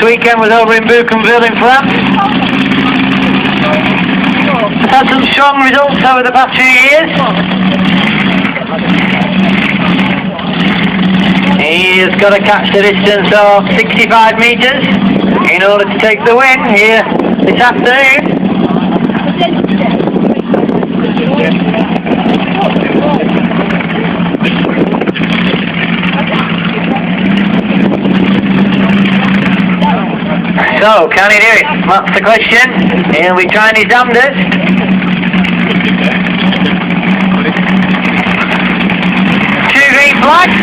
weekend was over in Bougainville in France. It's had some strong results over the past few years. He has got to catch the distance of 65 metres in order to take the win here this afternoon. So, can he do it? That's the question. He'll be trying his damnedest. Two green flags.